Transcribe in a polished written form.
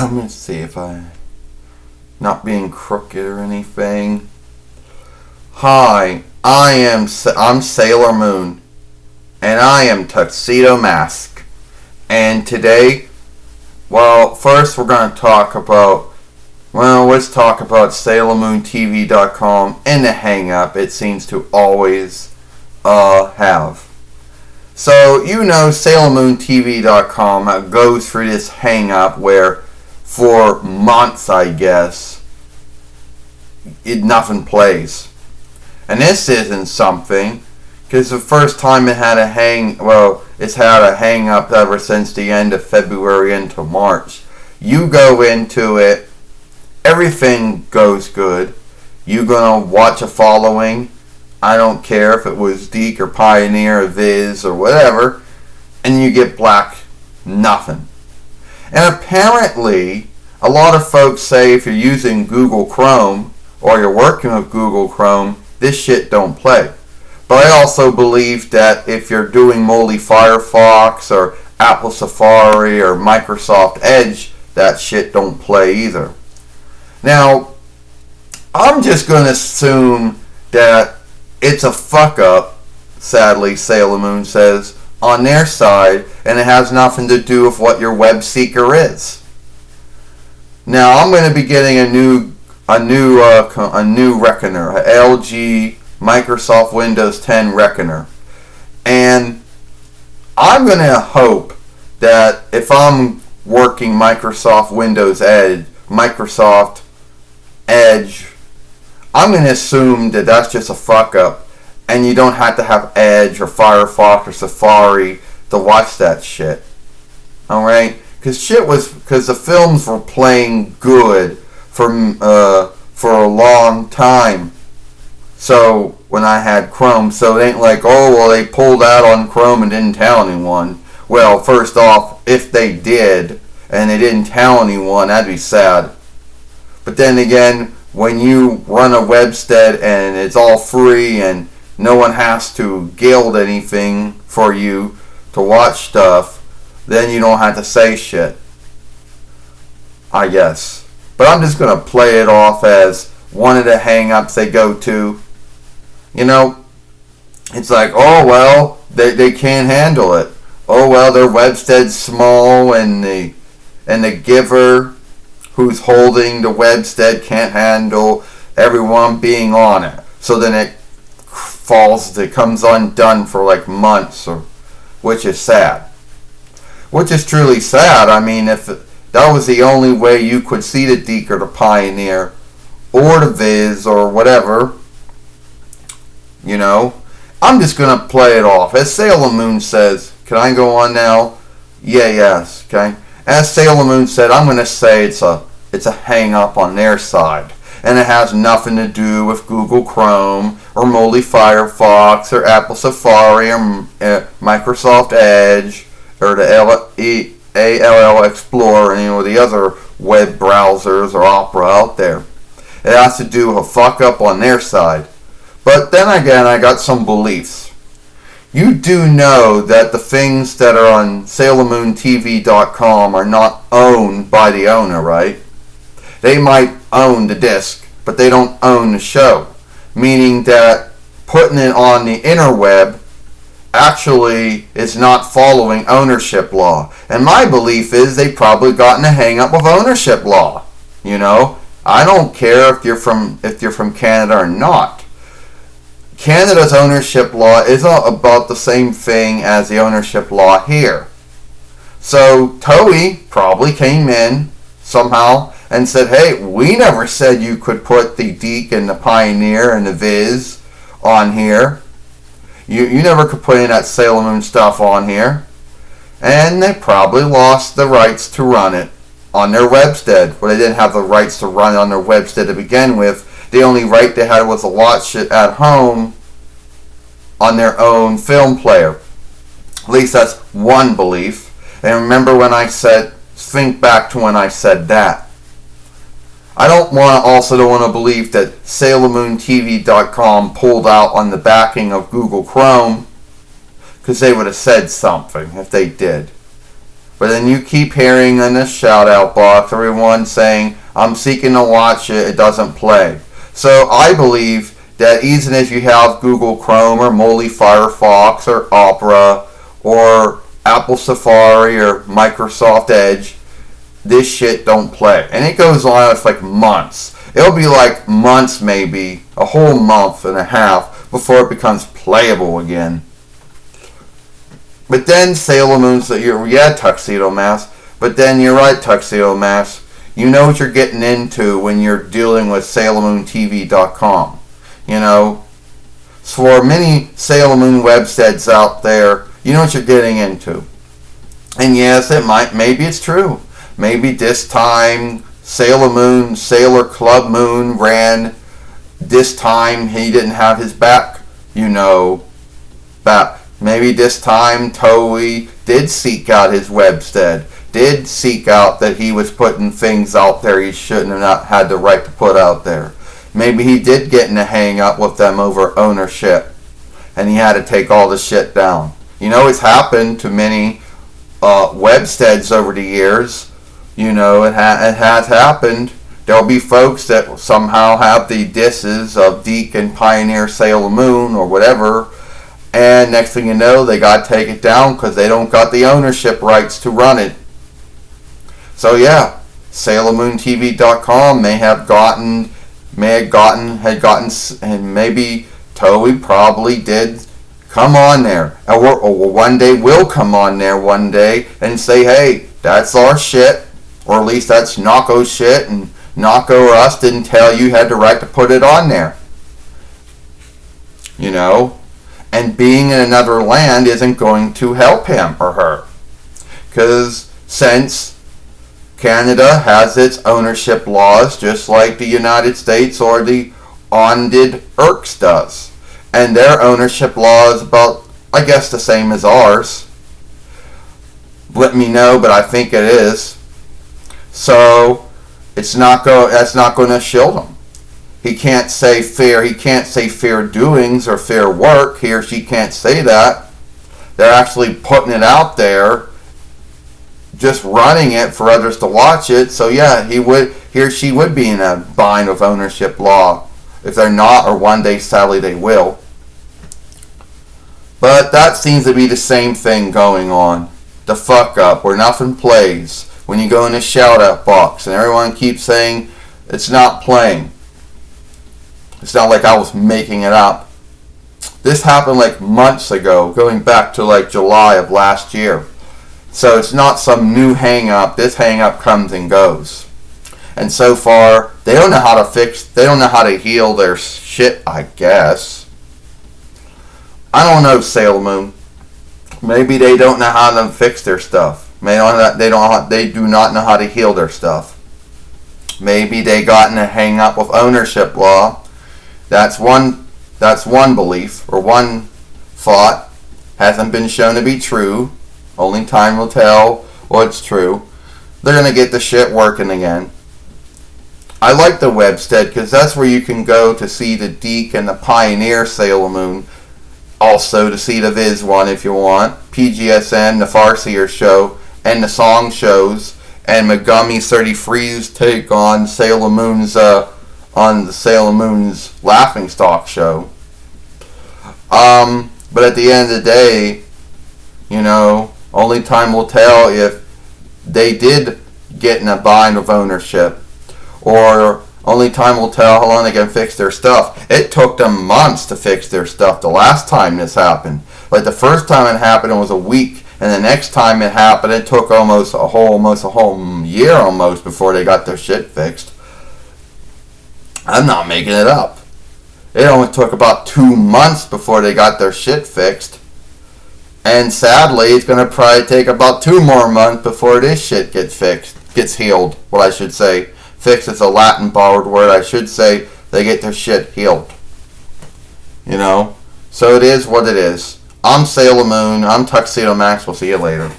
I'm gonna see if I'm not being crooked or anything. Hi, I'm Sailor Moon, and I am Tuxedo Mask. And today, first we're gonna talk about, let's talk about SailorMoonTV.com and the Hangup it seems to always have. So, SailorMoonTV.com goes through this hang-up where, for months, I guess, nothing plays. And this isn't something, because the first time it's had a hang-up ever since the end of February into March. You go into it, everything goes good. You're going to watch a following. I don't care if it was Deke or Pioneer or Viz or whatever, and you get black nothing. And apparently, a lot of folks say if you're using Google Chrome or you're working with Google Chrome, this shit don't play. But I also believe that if you're doing Moldy Firefox or Apple Safari or Microsoft Edge, that shit don't play either. Now, I'm just going to assume that it's a fuck up, sadly, Sailor Moon says, on their side, and it has nothing to do with what your web seeker is. Now, I'm going to be getting a new reckoner, a LG Microsoft Windows 10 reckoner, and I'm going to hope that if I'm working Microsoft Edge, I'm going to assume that that's just a fuck up, and you don't have to have Edge or Firefox or Safari to watch that shit. Alright? Because the films were playing good for a long time. So, when I had Chrome, so it ain't like, they pulled out on Chrome and didn't tell anyone. Well, first off, if they did, and they didn't tell anyone, that'd be sad. But then again, when you run a webstead and it's all free and no one has to gild anything for you to watch stuff, then you don't have to say shit, I guess. But I'm just going to play it off as one of the hang-ups they go to. It's like, they can't handle it. Their webstead's small and the giver who's holding the webstead can't handle everyone being on it. So then it comes undone for like months, which is sad. Which is truly sad. I mean, if that was the only way you could see the Deke or the Pioneer or the Viz or whatever, I'm just going to play it off. As Sailor Moon says, can I go on now? Yes, okay. As Sailor Moon said, I'm going to say it's a hang-up on their side. And it has nothing to do with Google Chrome or Moldy Firefox or Apple Safari or Microsoft Edge or the ALL Explorer or any of the other web browsers or Opera out there. It has to do with a fuck-up on their side. But then again, I got some beliefs. You do know that the things that are on SailorMoonTV.com are not owned by the owner, right? They might own the disc, but they don't own the show. Meaning that putting it on the interweb actually is not following ownership law. And my belief is they probably gotten a hang-up with ownership law. I don't care if you're from Canada or not. Canada's ownership law is about the same thing as the ownership law here. So Toei probably came in somehow and said, hey, we never said you could put the Deke and the Pioneer and the Viz on here. You never could put in that Sailor Moon stuff on here. And they probably lost the rights to run it on their webstead. Well, they didn't have the rights to run it on their webstead to begin with. The only right they had was to watch it at home on their own film player. At least that's one belief. And remember think back to when I said that. I don't want to believe that SailorMoonTV.com pulled out on the backing of Google Chrome, because they would have said something if they did. But then you keep hearing in the shout out box everyone saying, I'm seeking to watch it, it doesn't play. So I believe that even if you have Google Chrome or Molly Firefox or Opera or Apple Safari or Microsoft Edge, this shit don't play. And it goes on for like months. It'll be like months, maybe a whole month and a half before it becomes playable again. But then Sailor Moon's Tuxedo Mask. But then you're right, Tuxedo Mask. You know what you're getting into when you're dealing with SailorMoonTV.com. You know, for many Sailor Moon websites out there, you know what you're getting into. And yes, maybe it's true. Maybe this time Sailor Club Moon ran. This time he didn't have his back, back. Maybe this time Toei did seek out his webstead, did seek out that he was putting things out there he shouldn't have not had the right to put out there. Maybe he did get in a hang up with them over ownership, and he had to take all the shit down. It's happened to many websteads over the years. It has happened. There'll be folks that somehow have the disses of Deke and Pioneer Sailor Moon or whatever, and next thing you know, they got to take it down because they don't got the ownership rights to run it. So yeah, SailorMoonTV.com and maybe Toei probably did come on there, or one day will come on there one day and say, hey, that's our shit, or at least that's Nako's shit, and Nako or us didn't tell you had the right to put it on there. And being in another land isn't going to help him or her. Because since Canada has its ownership laws just like the United States or the Ondid Irks does. And their ownership law is about, I guess, the same as ours. Let me know, but I think it is. So that's not going to shield him. He can't say fair doings or fair work. He or she can't say that. They're actually putting it out there, just running it for others to watch it. So yeah, he or she would be in a bind of ownership law. If they're not, or one day sadly they will. But that seems to be the same thing going on. The fuck up where nothing plays. When you go in the shout out box and everyone keeps saying it's not playing. It's not like I was making it up. This happened like months ago, going back to like July of last year. So it's not some new hang up. This hang up comes and goes. And so far, they don't know how to heal their shit, I guess. I don't know, Sailor Moon. Maybe they don't know how to fix their stuff. They do not know how to heal their stuff. Maybe they got in a hang up with ownership law. That's one belief, or one thought. Hasn't been shown to be true. Only time will tell what's true. They're going to get the shit working again. I like the webstead because that's where you can go to see the Deke and the Pioneer Sailor Moon. Also to see the Viz one if you want. PGSN, the Farseer show, and the song shows. And Megumi 33's take on Sailor Moon's on the Sailor Moon's Laughingstock show. But at the end of the day, only time will tell if they did get in a bind of ownership, or only time will tell how long they can fix their stuff. It took them months to fix their stuff the last time this happened. Like the first time it happened, it was a week, and the next time it happened, it took almost a whole year almost before they got their shit fixed. I'm not making it up. It only took about 2 months before they got their shit fixed. And sadly, it's going to probably take about 2 more months before this shit gets healed. What I should say. Fixed is a Latin borrowed word. I should say they get their shit healed. So it is what it is. I'm Sailor Moon. I'm Tuxedo Max. We'll see you later.